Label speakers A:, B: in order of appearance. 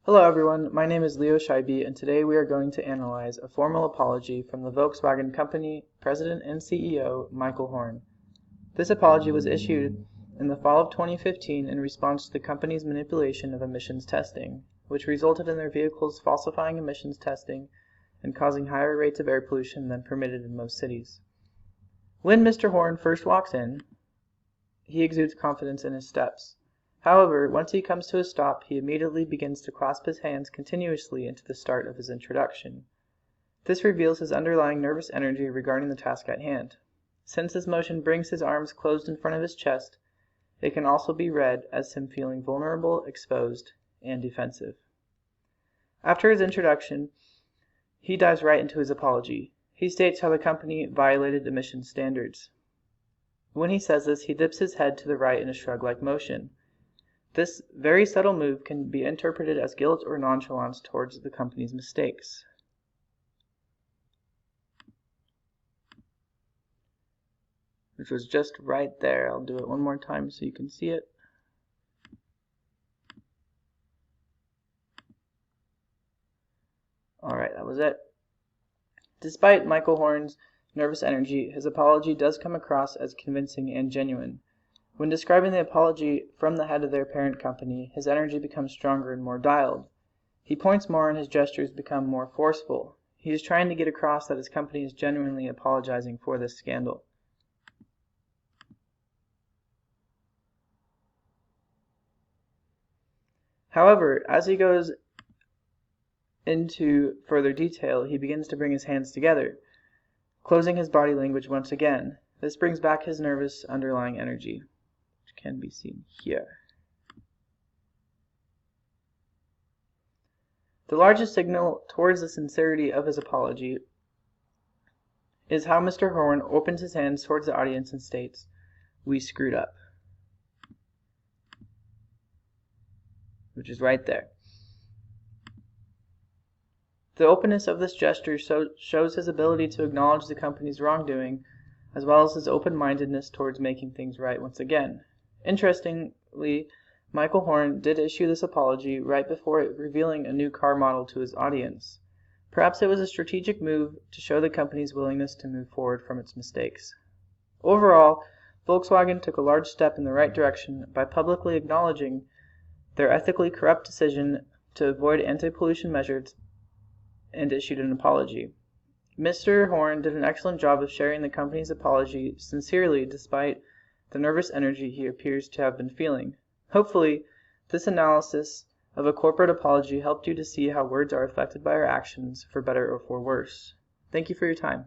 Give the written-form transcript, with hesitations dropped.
A: Hello everyone, my name is Leo Scheibe, and today we are going to analyze a formal apology from the Volkswagen Company President and CEO, Michael Horn. This apology was issued in the fall of 2015 in response to the company's manipulation of emissions testing, which resulted in their vehicles falsifying emissions testing and causing higher rates of air pollution than permitted in most cities. When Mr. Horn first walks in, he exudes confidence in his steps. However, once he comes to a stop, he immediately begins to clasp his hands continuously into the start of his introduction. This reveals his underlying nervous energy regarding the task at hand. Since this motion brings his arms closed in front of his chest, it can also be read as him feeling vulnerable, exposed, and defensive. After his introduction, he dives right into his apology. He states how the company violated emission standards. When he says this, he dips his head to the right in a shrug-like motion. This very subtle move can be interpreted as guilt or nonchalance towards the company's mistakes. Which was just right there. I'll do it one more time so you can see it. Alright, that was it. Despite Michael Horn's nervous energy, his apology does come across as convincing and genuine. When describing the apology from the head of their parent company, his energy becomes stronger and more dialed. He points more and his gestures become more forceful. He is trying to get across that his company is genuinely apologizing for this scandal. However, as he goes into further detail, he begins to bring his hands together, closing his body language once again. This brings back his nervous underlying energy, which can be seen here. The largest signal towards the sincerity of his apology is how Mr. Horn opens his hands towards the audience and states, "We screwed up," which is right there. The openness of this gesture shows his ability to acknowledge the company's wrongdoing, as well as his open-mindedness towards making things right once again. Interestingly, Michael Horn did issue this apology right before revealing a new car model to his audience. Perhaps it was a strategic move to show the company's willingness to move forward from its mistakes. Overall, Volkswagen took a large step in the right direction by publicly acknowledging their ethically corrupt decision to avoid anti-pollution measures and issued an apology. Mr. Horn did an excellent job of sharing the company's apology sincerely despite the nervous energy he appears to have been feeling. Hopefully, this analysis of a corporate apology helped you to see how words are affected by our actions, for better or for worse. Thank you for your time.